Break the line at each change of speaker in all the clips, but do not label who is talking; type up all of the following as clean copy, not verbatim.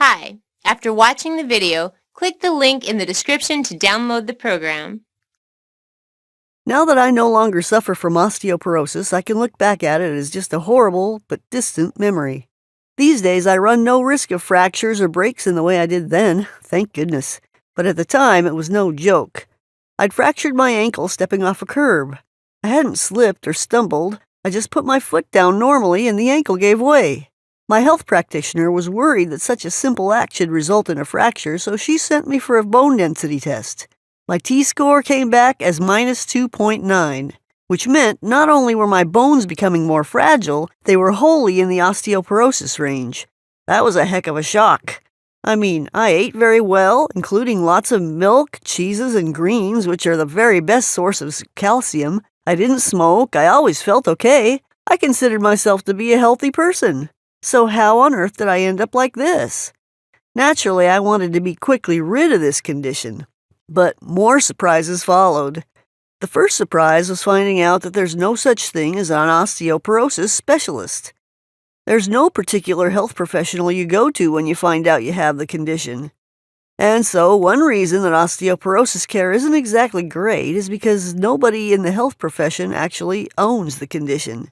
Hi. After watching the video, click the link in the description to download the program.
Now that I no longer suffer from osteoporosis, I can look back at it as just a horrible but distant memory. These days, I run no risk of fractures or breaks in the way I did then, thank goodness. But at the time, it was no joke. I'd fractured my ankle stepping off a curb. I hadn't slipped or stumbled, I just put my foot down normally and the ankle gave way. My health practitioner was worried that such a simple act should result in a fracture, so she sent me for a bone density test. My T-score came back as minus 2.9, which meant not only were my bones becoming more fragile, they were wholly in the osteoporosis range. That was a heck of a shock. I mean, I ate very well, including lots of milk, cheeses, and greens, which are the very best sources of calcium. I didn't smoke, I always felt okay. I considered myself to be a healthy person. So how on earth did I end up like this? Naturally, I wanted to be quickly rid of this condition. But more surprises followed. The first surprise was finding out that there's no such thing as an osteoporosis specialist. There's no particular health professional you go to when you find out you have the condition. And so, one reason that osteoporosis care isn't exactly great is because nobody in the health profession actually owns the condition.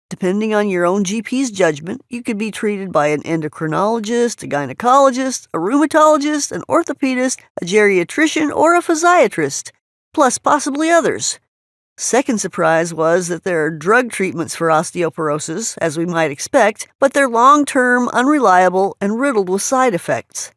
Depending on your own GP's judgment, you could be treated by an endocrinologist, a gynecologist, a rheumatologist, an orthopedist, a geriatrician, or a physiatrist, plus possibly others. Second surprise was that there are drug treatments for osteoporosis, as we might expect, but they're long-term, unreliable, and riddled with side effects.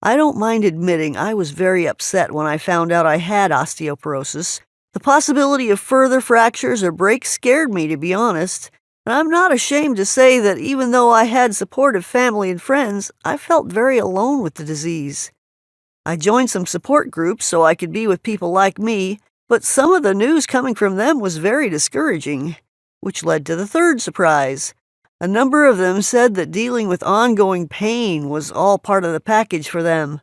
I don't mind admitting I was very upset when I found out I had osteoporosis. The possibility of further fractures or breaks scared me, to be honest. And I'm not ashamed to say that even though I had supportive family and friends, I felt very alone with the disease. I joined some support groups so I could be with people like me, but some of the news coming from them was very discouraging, which led to the third surprise. A number of them said that dealing with ongoing pain was all part of the package for them.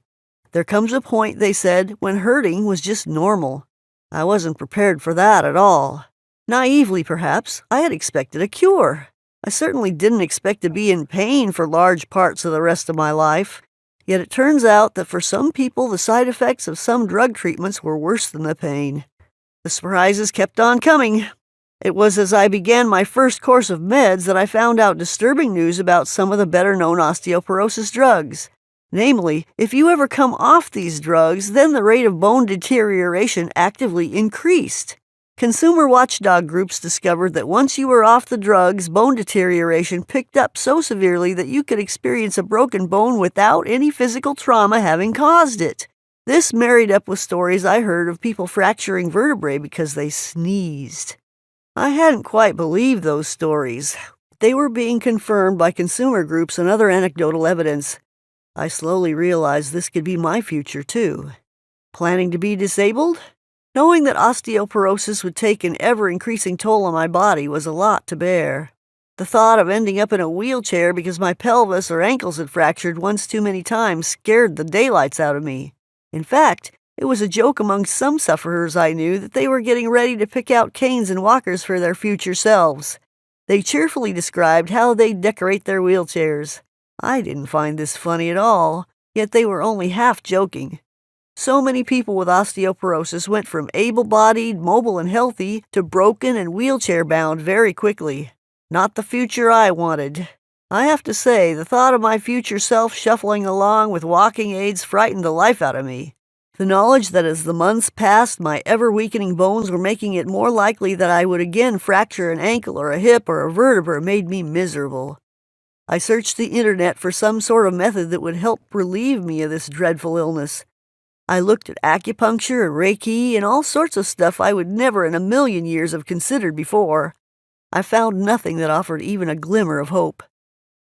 There comes a point, they said, when hurting was just normal. I wasn't prepared for that at all. Naively, perhaps, I had expected a cure. I certainly didn't expect to be in pain for large parts of the rest of my life. Yet it turns out that for some people, the side effects of some drug treatments were worse than the pain. The surprises kept on coming. It was as I began my first course of meds that I found out disturbing news about some of the better-known osteoporosis drugs. Namely, if you ever come off these drugs, then the rate of bone deterioration actively increased. Consumer watchdog groups discovered that once you were off the drugs, bone deterioration picked up so severely that you could experience a broken bone without any physical trauma having caused it. This married up with stories I heard of people fracturing vertebrae because they sneezed. I hadn't quite believed those stories. They were being confirmed by consumer groups and other anecdotal evidence. I slowly realized this could be my future, too. Planning to be disabled? Knowing that osteoporosis would take an ever-increasing toll on my body was a lot to bear. The thought of ending up in a wheelchair because my pelvis or ankles had fractured once too many times scared the daylights out of me. In fact, it was a joke among some sufferers I knew that they were getting ready to pick out canes and walkers for their future selves. They cheerfully described how they'd decorate their wheelchairs. I didn't find this funny at all, yet they were only half joking. So many people with osteoporosis went from able-bodied, mobile, and healthy to broken and wheelchair-bound very quickly. Not the future I wanted. I have to say, the thought of my future self shuffling along with walking aids frightened the life out of me. The knowledge that as the months passed, my ever-weakening bones were making it more likely that I would again fracture an ankle or a hip or a vertebra made me miserable. I searched the internet for some sort of method that would help relieve me of this dreadful illness. I looked at acupuncture and Reiki and all sorts of stuff I would never in a million years have considered before. I found nothing that offered even a glimmer of hope.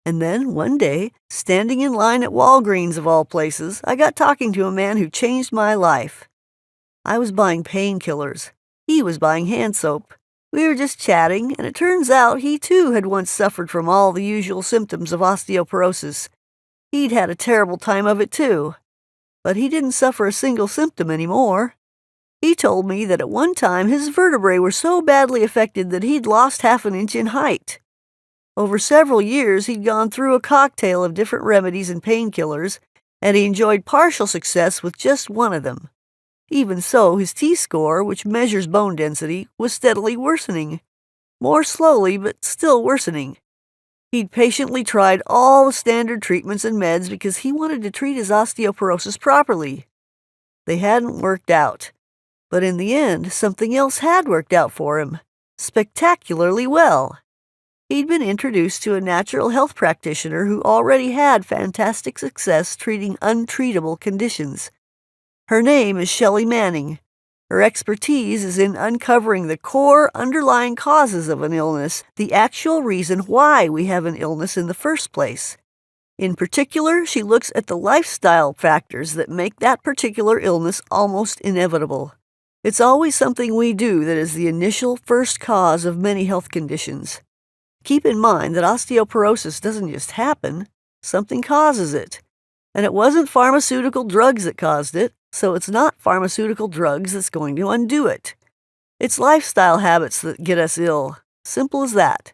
And then, one day, standing in line at Walgreens of all places, I got talking to a man who changed my life. I was buying painkillers. He was buying hand soap. We were just chatting, and it turns out he too had once suffered from all the usual symptoms of osteoporosis. He'd had a terrible time of it too. But he didn't suffer a single symptom anymore. He told me that at one time his vertebrae were so badly affected that he'd lost half an inch in height. Over several years, he'd gone through a cocktail of different remedies and painkillers, and he enjoyed partial success with just one of them. Even so, his T-score, which measures bone density, was steadily worsening. More slowly, but still worsening. He'd patiently tried all the standard treatments and meds because he wanted to treat his osteoporosis properly. They hadn't worked out. But in the end, something else had worked out for him. Spectacularly well. He'd been introduced to a natural health practitioner who already had fantastic success treating untreatable conditions. Her name is Shelley Manning. Her expertise is in uncovering the core underlying causes of an illness, the actual reason why we have an illness in the first place. In particular, she looks at the lifestyle factors that make that particular illness almost inevitable. It's always something we do that is the initial first cause of many health conditions. Keep in mind that osteoporosis doesn't just happen, something causes it. And it wasn't pharmaceutical drugs that caused it, so it's not pharmaceutical drugs that's going to undo it. It's lifestyle habits that get us ill. Simple as that.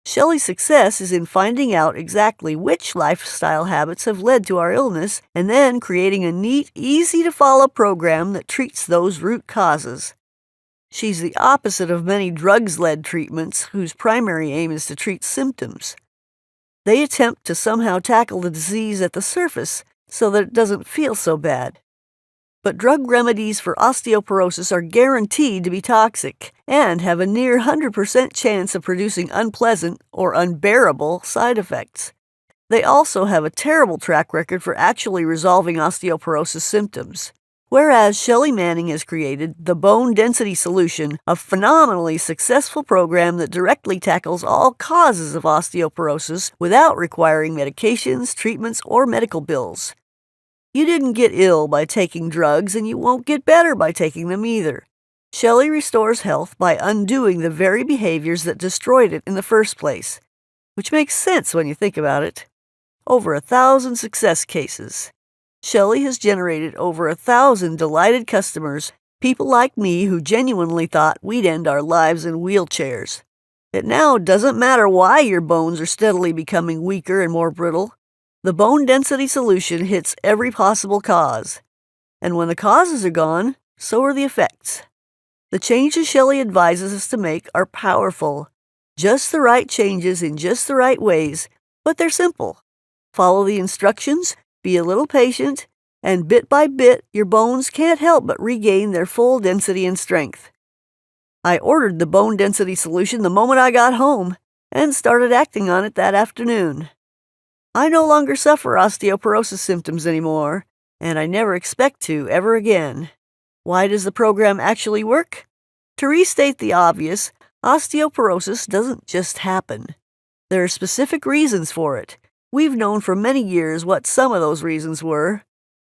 Shelley's success is in finding out exactly which lifestyle habits have led to our illness and then creating a neat, easy-to-follow program that treats those root causes. She's the opposite of many drugs-led treatments whose primary aim is to treat symptoms. They attempt to somehow tackle the disease at the surface so that it doesn't feel so bad. But drug remedies for osteoporosis are guaranteed to be toxic and have a near 100% chance of producing unpleasant or unbearable side effects. They also have a terrible track record for actually resolving osteoporosis symptoms. Whereas Shelley Manning has created the Bone Density Solution, a phenomenally successful program that directly tackles all causes of osteoporosis without requiring medications, treatments, or medical bills. You didn't get ill by taking drugs, and you won't get better by taking them either. Shelley restores health by undoing the very behaviors that destroyed it in the first place, which makes sense when you think about it. Over 1,000 success cases. Shelley has generated over 1,000 delighted customers, people like me who genuinely thought we'd end our lives in wheelchairs. It now doesn't matter why your bones are steadily becoming weaker and more brittle. The Bone Density Solution hits every possible cause. And when the causes are gone, so are the effects. The changes Shelley advises us to make are powerful. Just the right changes in just the right ways, but they're simple. Follow the instructions, be a little patient, and bit by bit, your bones can't help but regain their full density and strength. I ordered the Bone Density Solution the moment I got home and started acting on it that afternoon. I no longer suffer osteoporosis symptoms anymore, and I never expect to ever again. Why does the program actually work? To restate the obvious, osteoporosis doesn't just happen. There are specific reasons for it. We've known for many years what some of those reasons were.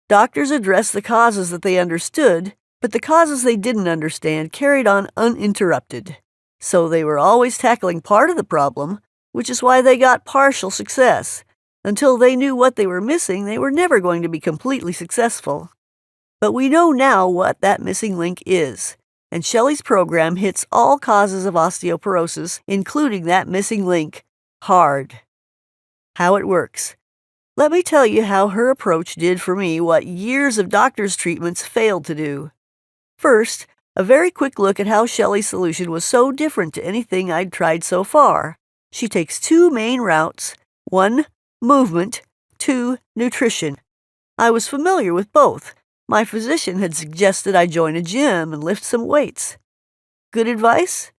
Doctors addressed the causes that they understood, but the causes they didn't understand carried on uninterrupted. So they were always tackling part of the problem, which is why they got partial success. Until they knew what they were missing, they were never going to be completely successful. But we know now what that missing link is, and Shelley's program hits all causes of osteoporosis, including that missing link, hard. How it works. Let me tell you how her approach did for me what years of doctors' treatments failed to do. First, a very quick look at how Shelley's solution was so different to anything I'd tried so far. She takes two main routes. 1, movement. 2, nutrition. I was familiar with both. My physician had suggested I join a gym and lift some weights. Good advice?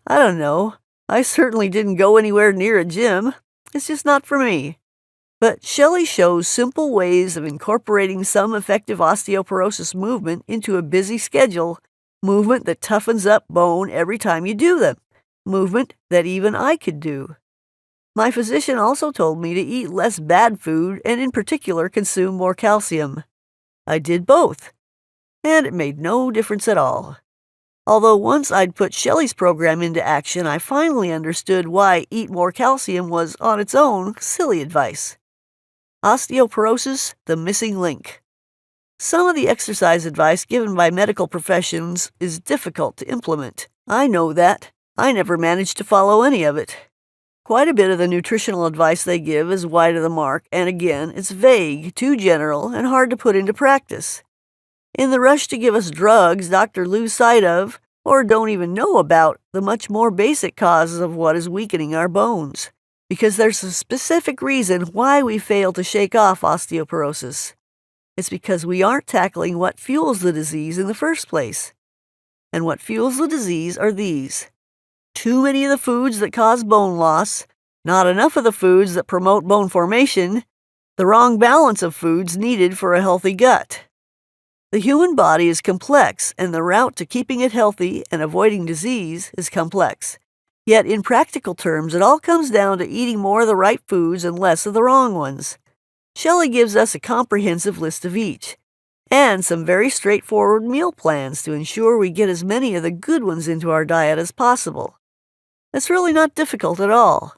I don't know. I certainly didn't go anywhere near a gym. It's just not for me. But Shelley shows simple ways of incorporating some effective osteoporosis movement into a busy schedule, movement that toughens up bone every time you do them, movement that even I could do. My physician also told me to eat less bad food and in particular consume more calcium. I did both, and it made no difference at all. Although once I'd put Shelley's program into action, I finally understood why eat more calcium was, on its own, silly advice. Osteoporosis, the missing link. Some of the exercise advice given by medical professions is difficult to implement. I know that. I never managed to follow any of it. Quite a bit of the nutritional advice they give is wide of the mark, and again, it's vague, too general, and hard to put into practice. In the rush to give us drugs doctors lose sight of, or don't even know about, the much more basic causes of what is weakening our bones, because there's a specific reason why we fail to shake off osteoporosis. It's because we aren't tackling what fuels the disease in the first place. And what fuels the disease are these: too many of the foods that cause bone loss, not enough of the foods that promote bone formation, the wrong balance of foods needed for a healthy gut. The human body is complex, and the route to keeping it healthy and avoiding disease is complex. Yet in practical terms, it all comes down to eating more of the right foods and less of the wrong ones. Shelley gives us a comprehensive list of each, and some very straightforward meal plans to ensure we get as many of the good ones into our diet as possible. It's really not difficult at all.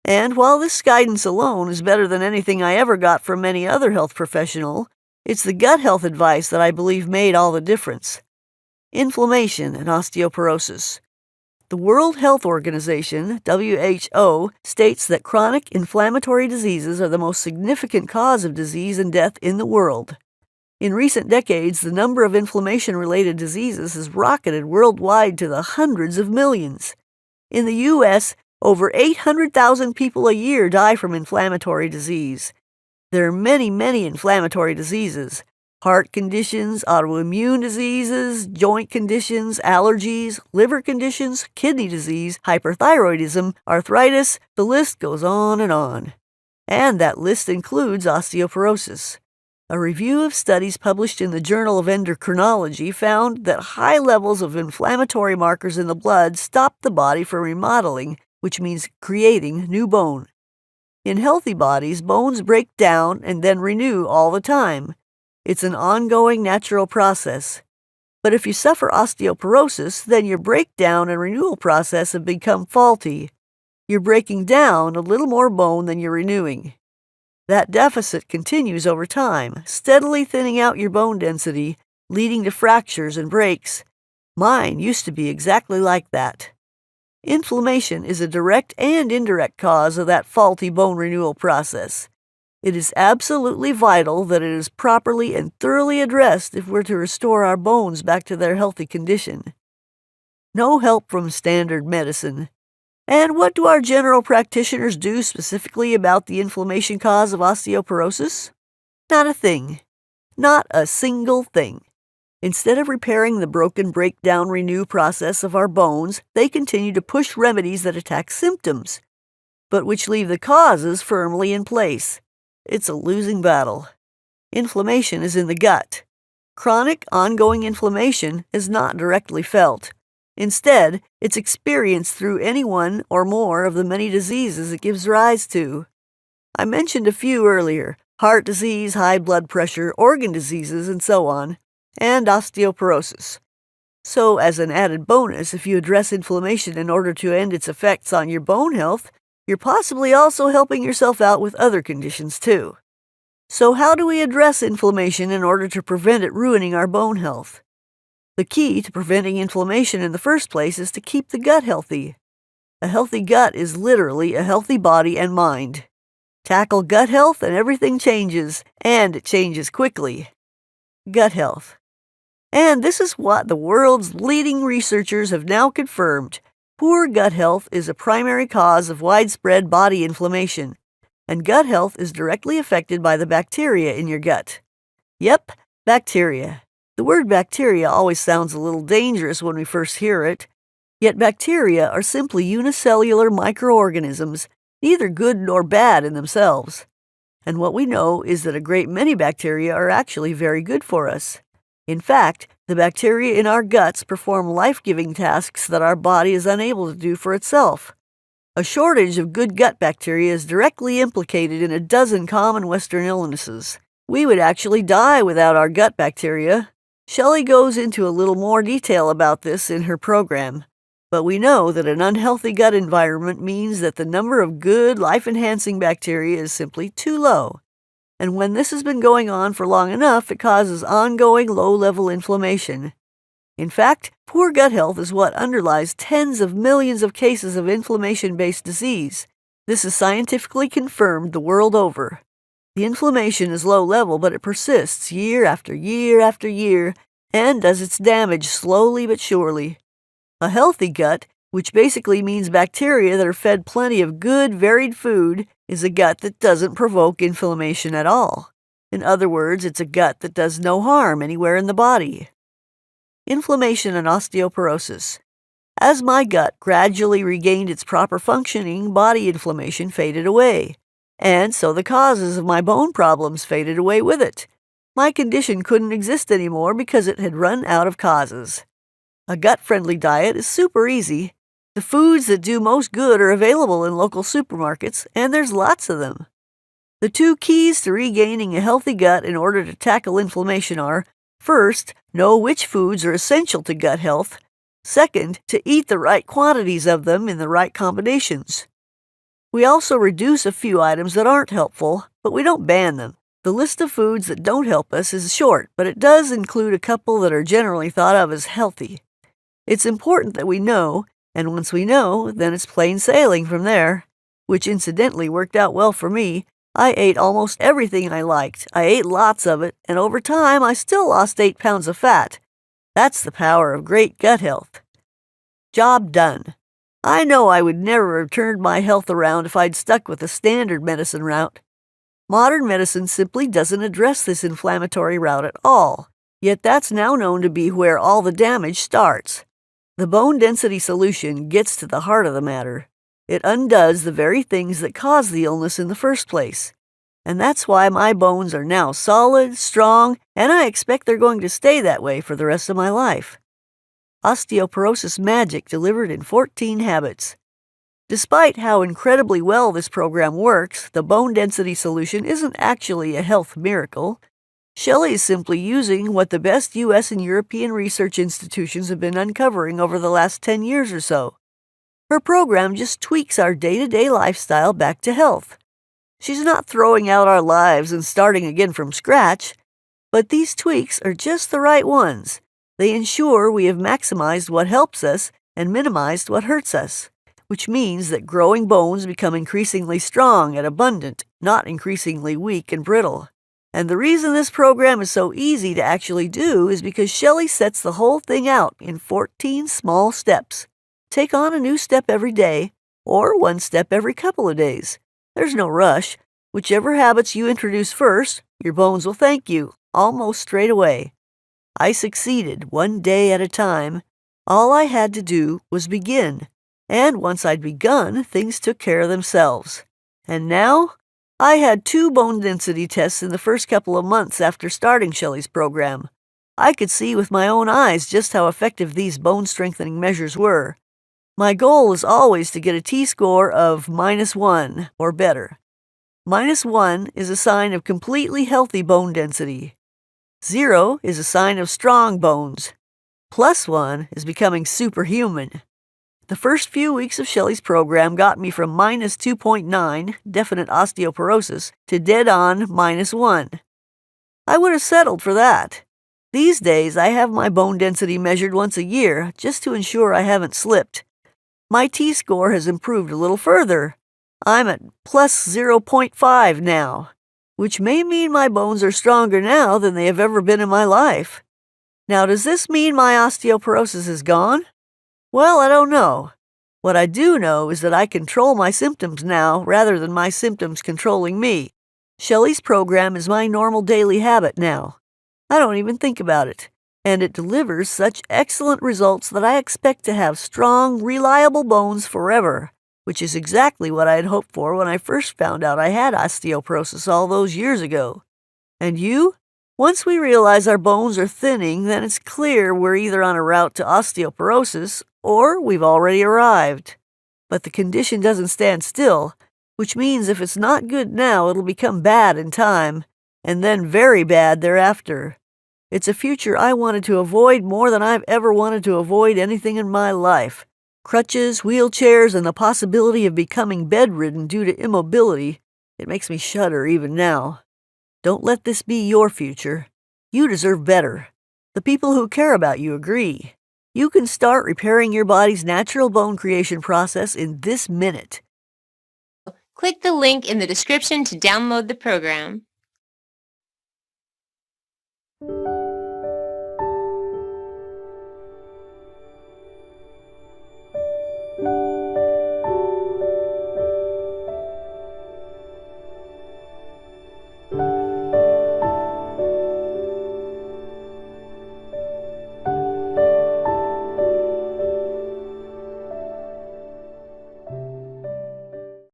And while this guidance alone is better than anything I ever got from any other health professional, it's the gut health advice that I believe made all the difference. Inflammation and osteoporosis. The World Health Organization, WHO, states that chronic inflammatory diseases are the most significant cause of disease and death in the world. In recent decades, the number of inflammation-related diseases has rocketed worldwide to the hundreds of millions. In the U.S., over 800,000 people a year die from inflammatory disease. There are many, many inflammatory diseases: heart conditions, autoimmune diseases, joint conditions, allergies, liver conditions, kidney disease, hyperthyroidism, arthritis. The list goes on. And that list includes osteoporosis. A review of studies published in the Journal of Endocrinology found that high levels of inflammatory markers in the blood stop the body from remodeling, which means creating new bone. In healthy bodies, bones break down and then renew all the time. It's an ongoing natural process. But if you suffer osteoporosis, then your breakdown and renewal process have become faulty. You're breaking down a little more bone than you're renewing. That deficit continues over time, steadily thinning out your bone density, leading to fractures and breaks. Mine used to be exactly like that. Inflammation is a direct and indirect cause of that faulty bone renewal process. It is absolutely vital that it is properly and thoroughly addressed if we're to restore our bones back to their healthy condition. No help from standard medicine. And what do our general practitioners do specifically about the inflammation cause of osteoporosis? Not a thing. Not a single thing. Instead of repairing the broken breakdown-renew process of our bones, they continue to push remedies that attack symptoms, but which leave the causes firmly in place. It's a losing battle. Inflammation is in the gut. Chronic, ongoing inflammation is not directly felt. Instead, it's experienced through any one or more of the many diseases it gives rise to. I mentioned a few earlier: heart disease, high blood pressure, organ diseases, and so on, and osteoporosis. So, as an added bonus, if you address inflammation in order to end its effects on your bone health, you're possibly also helping yourself out with other conditions too. So how do we address inflammation in order to prevent it ruining our bone health? The key to preventing inflammation in the first place is to keep the gut healthy. A healthy gut is literally a healthy body and mind. Tackle gut health and everything changes, and it changes quickly. Gut health. And this is what the world's leading researchers have now confirmed. Poor gut health is a primary cause of widespread body inflammation, and gut health is directly affected by the bacteria in your gut. Yep, bacteria. The word bacteria always sounds a little dangerous when we first hear it, yet bacteria are simply unicellular microorganisms, neither good nor bad in themselves. And what we know is that a great many bacteria are actually very good for us. In fact, the bacteria in our guts perform life-giving tasks that our body is unable to do for itself. A shortage of good gut bacteria is directly implicated in a dozen common Western illnesses. We would actually die without our gut bacteria. Shelley goes into a little more detail about this in her program, but we know that an unhealthy gut environment means that the number of good, life-enhancing bacteria is simply too low. And when this has been going on for long enough, it causes ongoing low-level inflammation. In fact, poor gut health is what underlies tens of millions of cases of inflammation-based disease, This is scientifically confirmed the world over. The inflammation is low level, but it persists year after year after year and does its damage slowly but surely. A healthy gut, which basically means bacteria that are fed plenty of good, varied food, is a gut that doesn't provoke inflammation at all. In other words, it's a gut that does no harm anywhere in the body. Inflammation and osteoporosis. As my gut gradually regained its proper functioning, body inflammation faded away, and so the causes of my bone problems faded away with it. My condition couldn't exist anymore because it had run out of causes. A gut-friendly diet is super easy. The foods that do most good are available in local supermarkets, and there's lots of them. The two keys to regaining a healthy gut in order to tackle inflammation are, first, know which foods are essential to gut health. Second, to eat the right quantities of them in the right combinations. We also reduce a few items that aren't helpful, but we don't ban them. The list of foods that don't help us is short, but it does include a couple that are generally thought of as healthy. It's important that we know, and once we know, then it's plain sailing from there, which incidentally worked out well for me. I ate almost everything I liked. I ate lots of it, and over time I still lost 8 pounds of fat. That's the power of great gut health. Job done. I know I would never have turned my health around if I'd stuck with the standard medicine route. Modern medicine simply doesn't address this inflammatory route at all, yet that's now known to be where all the damage starts. The bone density solution gets to the heart of the matter. It undoes the very things that caused the illness in the first place. And that's why my bones are now solid, strong, and I expect they're going to stay that way for the rest of my life. Osteoporosis Magic delivered in 14 habits. Despite how incredibly well this program works, the bone density solution isn't actually a health miracle. Shelley is simply using what the best U.S. and European research institutions have been uncovering over the last 10 years or so. Her program just tweaks our day-to-day lifestyle back to health. She's not throwing out our lives and starting again from scratch, but these tweaks are just the right ones. They ensure we have maximized what helps us and minimized what hurts us, which means that growing bones become increasingly strong and abundant, not increasingly weak and brittle. And the reason this program is so easy to actually do is because Shelley sets the whole thing out in 14 small steps. Take on a new step every day, or one step every couple of days. There's no rush. Whichever habits you introduce first, your bones will thank you, almost straight away. I succeeded one day at a time. All I had to do was begin. And once I'd begun, things took care of themselves. And now, I had 2 bone density tests in the first couple of months after starting Shelley's program. I could see with my own eyes just how effective these bone-strengthening measures were. My goal is always to get a T-score of -1 or better. -1 is a sign of completely healthy bone density. 0 is a sign of strong bones. +1 is becoming superhuman. The first few weeks of Shelley's program got me from -2.9, definite osteoporosis, to dead-on -1. I would have settled for that. These days, I have my bone density measured once a year, just to ensure I haven't slipped. My T-score has improved a little further. I'm at +0.5 now, which may mean my bones are stronger now than they have ever been in my life. Now, does this mean my osteoporosis is gone? Well, I don't know. What I do know is that I control my symptoms now rather than my symptoms controlling me. Shelley's program is my normal daily habit now. I don't even think about it. And it delivers such excellent results that I expect to have strong, reliable bones forever, which is exactly what I had hoped for when I first found out I had osteoporosis all those years ago. And you? Once we realize our bones are thinning, then it's clear we're either on a route to osteoporosis or we've already arrived. But the condition doesn't stand still, which means if it's not good now, it'll become bad in time, and then very bad thereafter. It's a future I wanted to avoid more than I've ever wanted to avoid anything in my life. Crutches, wheelchairs, and the possibility of becoming bedridden due to immobility. It makes me shudder even now. Don't let this be your future. You deserve better. The people who care about you agree. You can start repairing your body's natural bone creation process in this minute.
Click the link in the description to download the program.